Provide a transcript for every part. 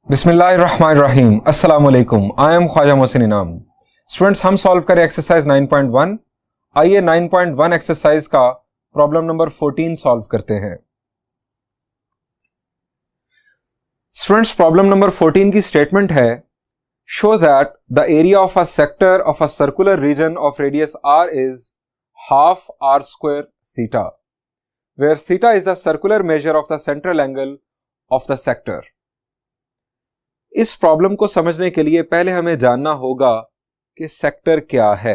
बिस्मिल्लाहिर्रहमानिर्रहीम। अस्सलाम वालेकुम। आई एम ख्वाजा मोहसिन इनाम। स्टूडेंट्स, हम सॉल्व करें एक्सरसाइज 9.1। आइए 9.1 एक्सरसाइज का प्रॉब्लम नंबर 14 सॉल्व करते हैं। स्टूडेंट्स, प्रॉब्लम नंबर 14 की स्टेटमेंट है, show that the area of a sector of a circular region of radius r is half r square theta, where theta is the circular measure of the central angle of the sector. इस problem को समझने के लिए पहले हमें जानना होगा कि सेक्टर क्या है।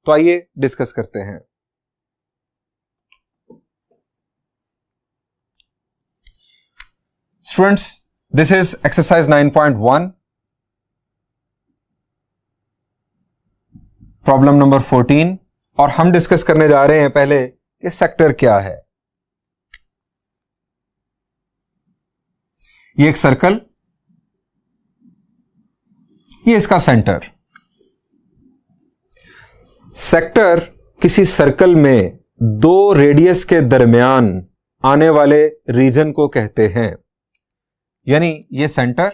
तो आइए डिस्कस करते हैं। Students, this is exercise 9.1, problem number 14, और हम डिस्कस करने जा रहे हैं पहले कि सेक्टर क्या है। ये एक सर्कल, ये इसका सेंटर। सेक्टर किसी सर्कल में दो रेडियस के दरमियान आने वाले रीजन को कहते हैं। यानी ये सेंटर,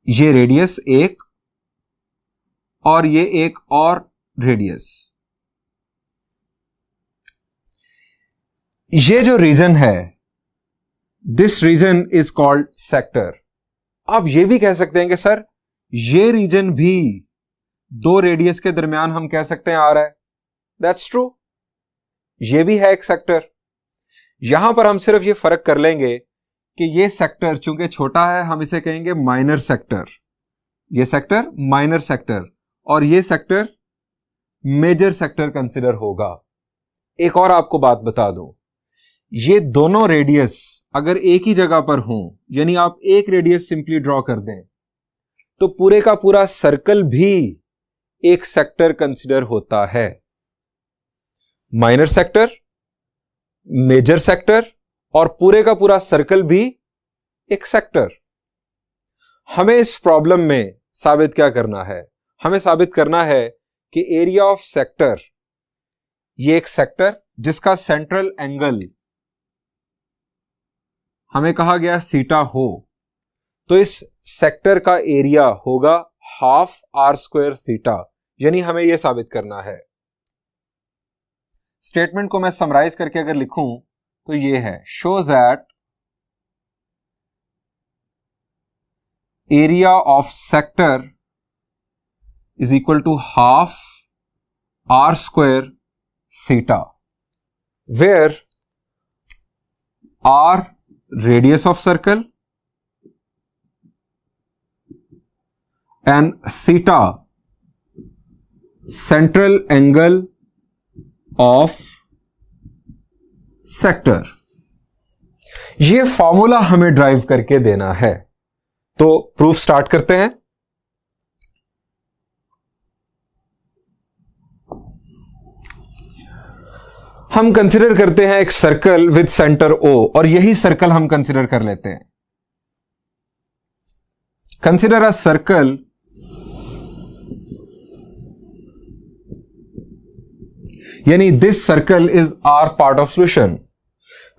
ये रेडियस एक, और ये एक और रेडियस। ये जो रीजन है, this region is called sector. आप ये भी कह सकते हैं कि सर ये रीजन भी दो रेडियस के दरमियान हम कह सकते हैं आ रहा है। दैट्स ट्रू, ये भी है एक सेक्टर। यहां पर हम सिर्फ ये फर्क कर लेंगे कि ये सेक्टर चूंकि छोटा है, हम इसे कहेंगे माइनर सेक्टर। ये सेक्टर माइनर सेक्टर, और ये सेक्टर मेजर सेक्टर कंसिडर होगा। एक और आपको बात बता दूं, ये दोनों रेडियस अगर एक ही जगह पर हों, यानी आप एक रेडियस सिंपली ड्रॉ कर दें, तो पूरे का पूरा सर्कल भी एक सेक्टर कंसिडर होता है। माइनर सेक्टर, मेजर सेक्टर, और पूरे का पूरा सर्कल भी एक सेक्टर। हमें इस प्रॉब्लम में साबित क्या करना है? हमें साबित करना है कि एरिया ऑफ सेक्टर, ये एक सेक्टर जिसका सेंट्रल एंगल हमें कहा गया थीटा हो, तो इस सेक्टर का एरिया होगा हाफ r स्क्वायर थीटा। यानी हमें यह साबित करना है। स्टेटमेंट को मैं समराइज करके अगर लिखूं तो यह है, show that area of sector is equal to half r square theta, where r radius of circle and theta central angle of sector। ये फॉर्मूला हमें ड्राइव करके देना है। तो प्रूफ स्टार्ट करते हैं। हम कंसिडर करते हैं एक सर्कल विद सेंटर O, और यही सर्कल हम कंसिडर कर लेते हैं। कंसिडर अ सर्कल यानी this circle is our part of solution.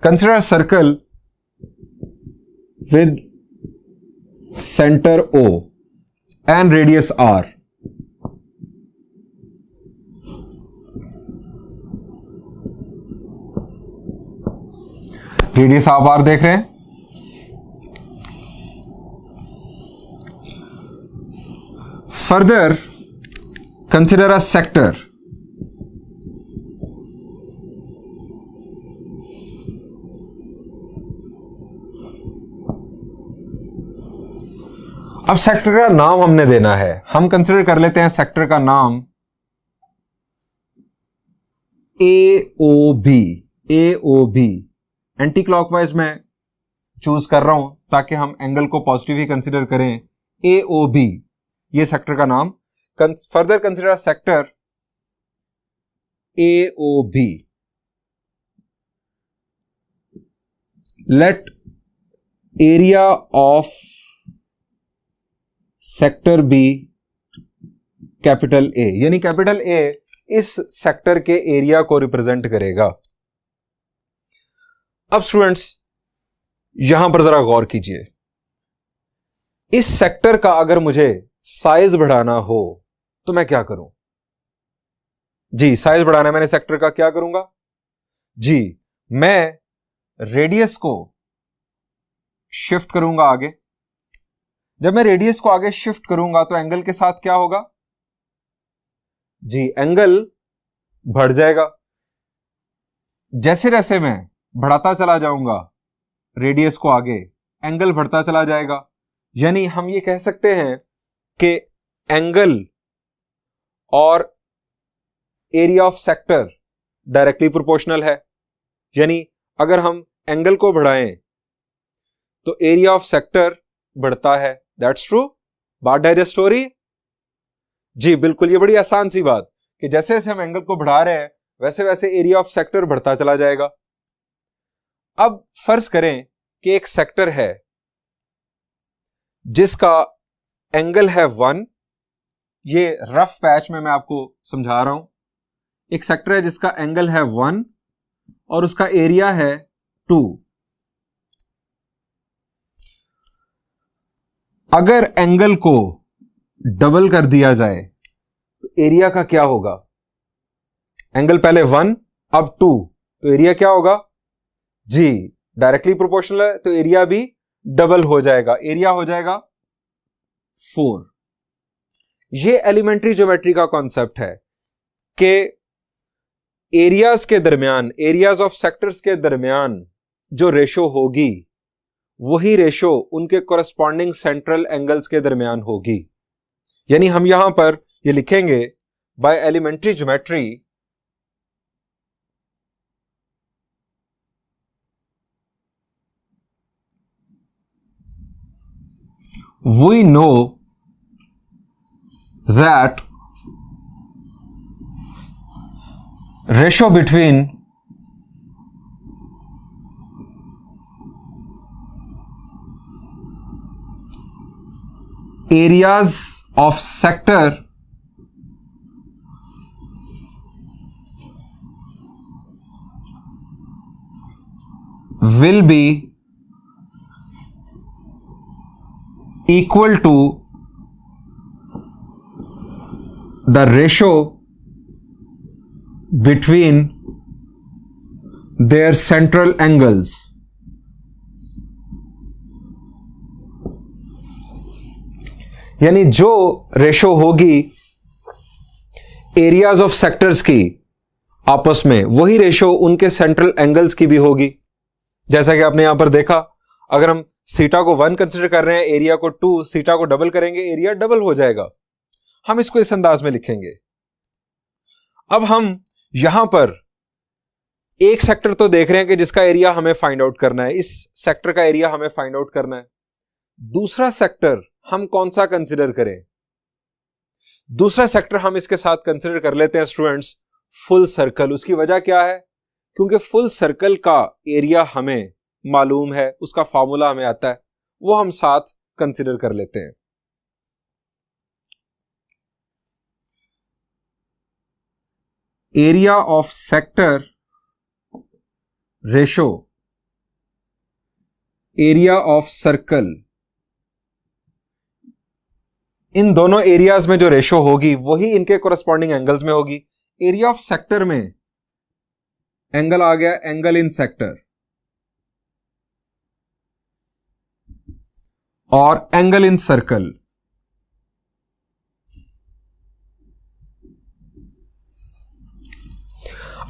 Consider a circle with centre O and radius R। Radius आप आर देख रहे हैं। Further consider a sector. अब सेक्टर का नाम हमने देना है। हम कंसिडर कर लेते हैं सेक्टर का नाम AOB। AOB एंटी क्लॉकवाइज में चूज कर रहा हूं ताकि हम एंगल को पॉजिटिव ही कंसीडर करें। AOB ये सेक्टर का नाम। Further consider sector AOB। Let area of sector be capital A, यानी कैपिटल A इस सेक्टर के एरिया को रिप्रेजेंट करेगा। अब स्टूडेंट्स, यहां पर जरा गौर कीजिए, इस सेक्टर का अगर मुझे साइज बढ़ाना हो तो मैं क्या करूं? जी, साइज बढ़ाना है मैंने सेक्टर का, क्या करूंगा? जी, मैं रेडियस को शिफ्ट करूंगा आगे। जब मैं रेडियस को आगे शिफ्ट करूंगा तो एंगल के साथ क्या होगा? जी, एंगल बढ़ जाएगा। जैसे जैसे मैं बढ़ाता चला जाऊंगा रेडियस को आगे, एंगल बढ़ता चला जाएगा। यानी हम ये कह सकते हैं कि एंगल और area of sector directly proportional है। यानी अगर हम एंगल को बढ़ाएं तो एरिया ऑफ सेक्टर बढ़ता है। That's true. बात डाइजेस्ट स्टोरी? जी बिल्कुल, ये बड़ी आसान सी बात कि जैसे जैसे हम एंगल को बढ़ा रहे हैं वैसे वैसे एरिया ऑफ सेक्टर बढ़ता चला जाएगा। अब फर्ज करें कि एक सेक्टर है जिसका एंगल है 1, ये रफ पैच में मैं आपको समझा रहा हूं। एक सेक्टर है जिसका एंगल है 1 और उसका एरिया है 2। अगर एंगल को डबल कर दिया जाए तो एरिया का क्या होगा? एंगल पहले 1 अब 2, तो एरिया क्या होगा? जी, डायरेक्टली प्रोपोर्शनल है तो एरिया भी डबल हो जाएगा, एरिया हो जाएगा 4। ये एलिमेंट्री ज्योमेट्री का कॉन्सेप्ट है कि एरियाज के दरमियान, एरियाज ऑफ सेक्टर्स के दरमियान जो रेशो होगी वही रेशो उनके कॉरस्पॉन्डिंग सेंट्रल एंगल्स के दरमियान होगी। यानी हम यहां पर ये लिखेंगे by elementary geometry we know that ratio between areas of sector will be equal to the ratio between their central angles। यानी जो रेशो होगी एरियाज ऑफ सेक्टर्स की आपस में, वही रेशो उनके सेंट्रल एंगल्स की भी होगी। जैसा कि आपने यहां पर देखा, अगर हम थीटा को 1 कंसिडर कर रहे हैं, एरिया को 2, थीटा को डबल करेंगे, एरिया डबल हो जाएगा। हम इसको इस अंदाज में लिखेंगे। अब हम यहां पर एक सेक्टर तो देख रहे हैं कि जिसका एरिया हमें फाइंड आउट करना है, इस सेक्टर का एरिया हमें फाइंड आउट करना है। दूसरा सेक्टर हम कौन सा कंसिडर करें? दूसरा सेक्टर हम इसके साथ कंसिडर कर लेते हैं स्टूडेंट्स, फुल सर्कल। उसकी वजह क्या है? क्योंकि फुल सर्कल का एरिया हमें मालूम है, उसका फॉर्मूला हमें आता है, वो हम साथ कंसिडर कर लेते हैं। Area of sector ratio area of circle, इन दोनों एरियाज में जो रेशो होगी वही इनके कोरस्पॉन्डिंग एंगल्स में होगी। एरिया ऑफ सेक्टर में एंगल आ गया एंगल इन सेक्टर, और एंगल इन सर्कल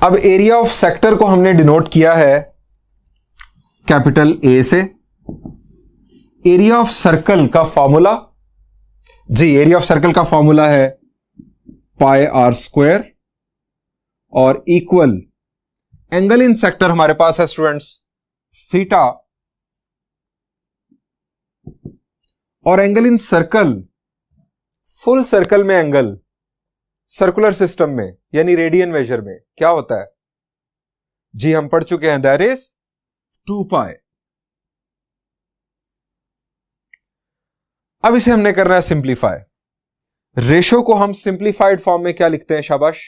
अब एरिया ऑफ सेक्टर को हमने डिनोट किया है कैपिटल ए से। एरिया ऑफ सर्कल का फॉर्मूला, जी एरिया ऑफ सर्कल का फॉर्मूला है पाई आर स्क्वायर, और इक्वल एंगल इन सेक्टर हमारे पास है स्टूडेंट्स थीटा, और angle in circle, full circle में एंगल सर्कुलर सिस्टम में यानी रेडियन मेजर में क्या होता है? जी हम पढ़ चुके हैं, दैट इज 2 पाई। अब इसे हमने करना है सिंप्लीफाई। रेशो को हम सिंप्लीफाइड फॉर्म में क्या लिखते हैं? शाबाश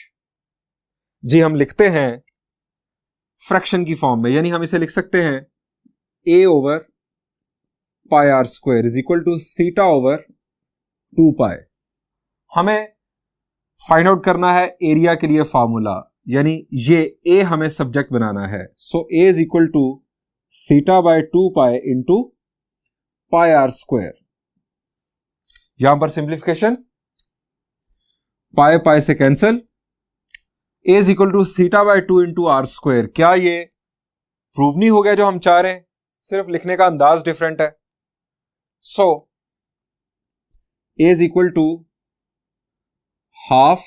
जी, हम लिखते हैं फ्रैक्शन की फॉर्म में। यानी हम इसे लिख सकते हैं a over pi r square is equal to theta over 2 pi. हमें फाइंड आउट करना है एरिया के लिए फॉर्मूला, यानी ये a हमें सब्जेक्ट बनाना है। So a is equal to theta by 2 pi into pi r square. यहां पर सिंप्लीफिकेशन, पाई पाई से cancel, a is equal to theta by 2 into r square. क्या ये प्रूव नहीं हो गया जो हम चाह रहे हैं, सिर्फ लिखने का अंदाज डिफरेंट है। So a is equal to half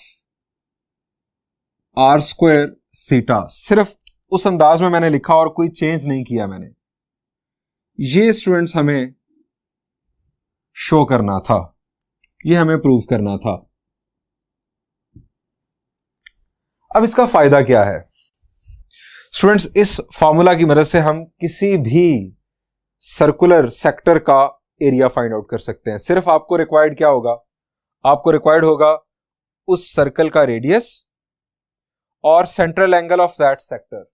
are square theta, सिर्फ उस अंदाज में मैंने लिखा और कोई चेंज नहीं किया मैंने। ये स्टूडेंट्स हमें शो करना था, ये हमें प्रूव करना था। अब इसका फायदा क्या है स्टूडेंट्स? इस फॉर्मूला की मदद से हम किसी भी सर्कुलर सेक्टर का एरिया फाइंड आउट कर सकते हैं। सिर्फ आपको रिक्वायर्ड क्या होगा? आपको रिक्वायर्ड होगा उस सर्कल का रेडियस और central angle of that sector.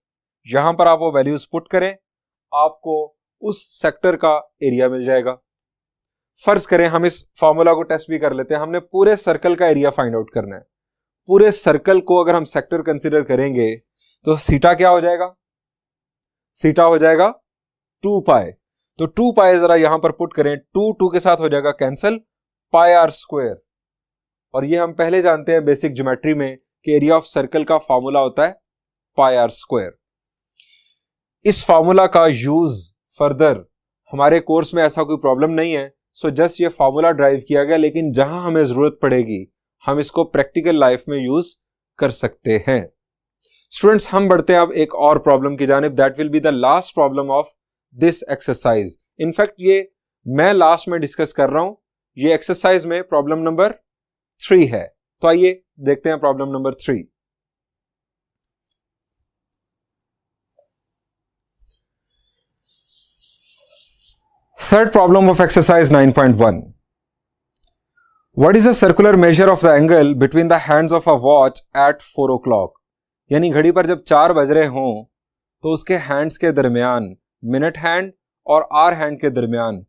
यहां पर आप वो वैल्यूज पुट करें, आपको उस सेक्टर का एरिया मिल जाएगा। फर्ज करें हम इस फॉर्मूला को टेस्ट भी कर लेते हैं। हमने पूरे सर्कल का एरिया फाइंड आउट करना है। पूरे सर्कल को अगर हम सेक्टर कंसीडर करेंगे तो थीटा क्या हो जाएगा? थीटा हो जाएगा 2 पाई। तो 2 पाई जरा यहां पर पुट करें, 2 के साथ हो जाएगा कैंसिल, पाई आर स्क्वायर। और ये हम पहले जानते हैं बेसिक ज्योमेट्री में कि एरिया ऑफ सर्कल का फॉर्मूला होता है पाई आर स्क्वायर। इस फॉर्मूला का यूज फर्दर हमारे कोर्स में ऐसा कोई प्रॉब्लम नहीं है। सो जस्ट ये फॉर्मूला ड्राइव किया गया, लेकिन जहां हमें जरूरत पड़ेगी हम इसको प्रैक्टिकल लाइफ में यूज कर सकते हैं। स्टूडेंट्स, हम बढ़ते हैं अब एक और प्रॉब्लम की जानिब। That will be the last problem of this exercise. In fact ये मैं लास्ट में डिस्कस कर रहा हूं, ये एक्सरसाइज में प्रॉब्लम नंबर 3 है। तो आइए देखते हैं problem number 3। Third problem of exercise 9.1. What is the circular measure of the angle between the hands of a watch at 4 o'clock? यानी घड़ी पर जब 4 बज रहे हों तो उसके हैंड्स के दरमियान, मिनट हैंड और आवर हैंड के दरमियान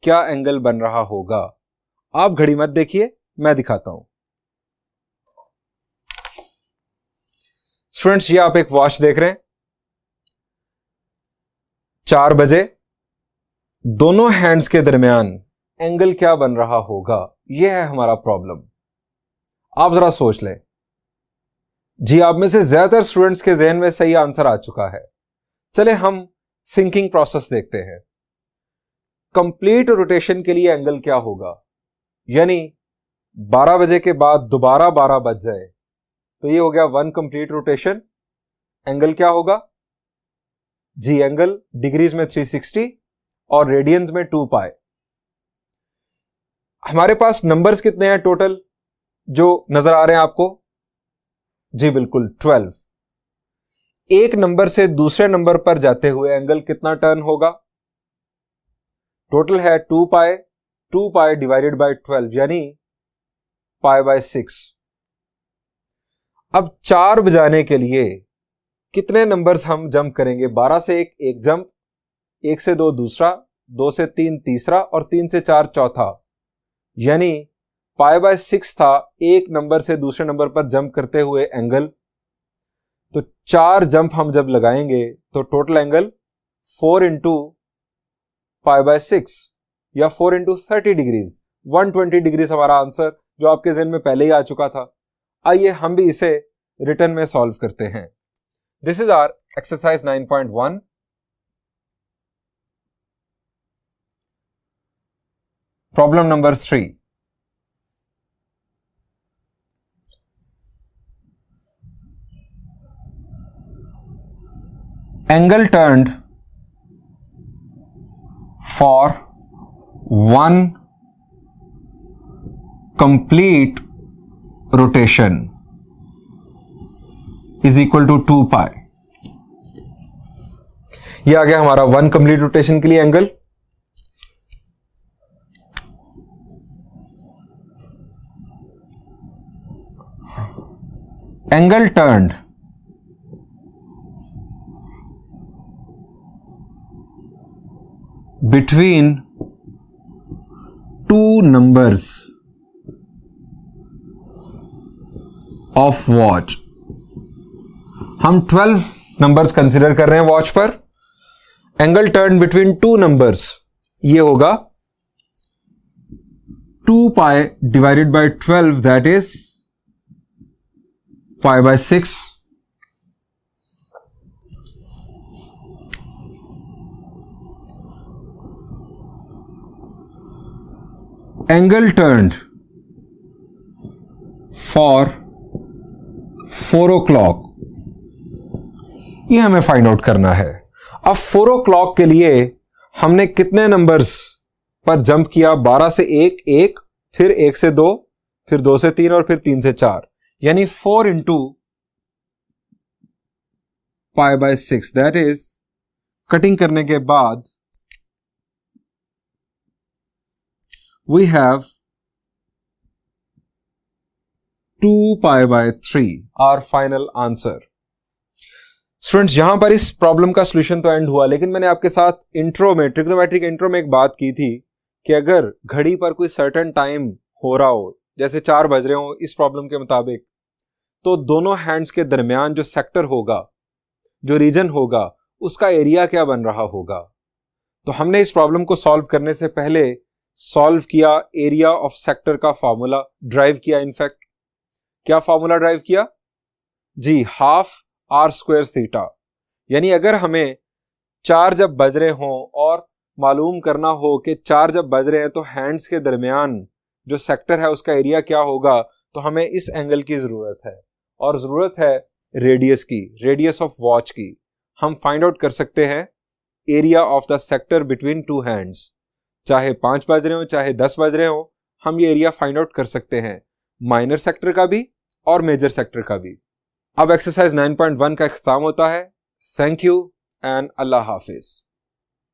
क्या एंगल बन रहा होगा? आप घड़ी मत देखिए, मैं दिखाता हूं। स्टूडेंट्स, ये आप एक वॉच देख रहे हैं, 4 बजे, दोनों हैंड्स के दरमियान एंगल क्या बन रहा होगा? यह है हमारा प्रॉब्लम। आप जरा सोच लें। जी, आप में से ज्यादातर स्टूडेंट्स के जहन में सही आंसर आ चुका है। चले हम थिंकिंग प्रोसेस देखते हैं। कंप्लीट रोटेशन के लिए एंगल क्या होगा? यानी 12 बजे के बाद दोबारा 12 बज जाए तो ये हो गया 1 कंप्लीट रोटेशन। एंगल क्या होगा? जी, एंगल डिग्रीज में 360 और रेडियंस में 2 पाई। हमारे पास नंबर्स कितने हैं टोटल जो नजर आ रहे हैं आपको? जी बिल्कुल, 12। एक नंबर से दूसरे नंबर पर जाते हुए एंगल कितना टर्न होगा? टोटल है 2 पाई, 2 पाई डिवाइडेड बाय 12 यानी पाई बाय 6। अब 4 बजाने के लिए कितने नंबर्स हम जंप करेंगे? 12 से 1 जंप, 1 से 2 दूसरा, 2 से 3 तीसरा और 3 से 4 चौथा। यानी पाई बाय 6 था एक नंबर से दूसरे नंबर पर जंप करते हुए एंगल। तो 4 जंप हम जब लगाएंगे तो total angle 4 into pi by 6 या 4 इंटू 30 डिग्रीज, 120 डिग्रीज हमारा आंसर, जो आपके जहन में पहले ही आ चुका था। आइए हम भी इसे रिटर्न में सॉल्व करते हैं। This is our exercise 9.1। Problem number 3। Angle turned for 1 complete rotation is equal to 2 pi. यह आ गया हमारा 1 कंप्लीट रोटेशन के लिए angle. Angle turned between two numbers of watch. हम 12 नंबर्स कंसिडर कर रहे हैं वॉच पर. Angle turn between two numbers ये होगा 2 पाई divided by 12, that is pi by 6. Angle turned for 4 o'clock, ये हमें फाइंड आउट करना है. अब 4 o'clock के लिए हमने कितने नंबर्स पर जंप किया? 12 से 1, फिर 1 से 2, फिर 2 से 3 और फिर 3 से 4, यानी 4 into pi by 6, that is cutting करने के बाद we have 2 pi by 3, our final answer. Students, यहां पर इस प्रॉब्लम का सॉल्यूशन तो एंड हुआ, लेकिन मैंने आपके साथ इंट्रो में, ट्रिग्नोमेट्रिक इंट्रो में एक बात की थी कि अगर घड़ी पर कोई सर्टेन टाइम हो रहा हो, जैसे 4 बज रहे हो इस प्रॉब्लम के मुताबिक, तो दोनों हैंड्स के दरमियान जो सेक्टर होगा, जो रीजन होगा, उसका एरिया क्या बन रहा होगा. तो हमने इस प्रॉब्लम को सॉल्व करने से पहले सॉल्व किया, एरिया ऑफ सेक्टर का फॉर्मूला ड्राइव किया. इनफैक्ट क्या फॉर्मूला ड्राइव किया जी? Half are square theta. यानी अगर हमें 4 जब बज रहे हों और मालूम करना हो कि 4 जब बज रहे हैं तो हैंड्स के दरमियान जो सेक्टर है उसका एरिया क्या होगा, तो हमें इस एंगल की जरूरत है, और जरूरत है रेडियस की, रेडियस ऑफ वॉच की. हम फाइंड आउट कर सकते हैं area of the sector between two hands. चाहे 5 बज रहे हो चाहे 10 बज रहे हो, हम ये एरिया फाइंड आउट कर सकते हैं, माइनर सेक्टर का भी और मेजर सेक्टर का भी. अब एक्सरसाइज 9.1 का इख्तिताम होता है. Thank you and Allah Hafiz.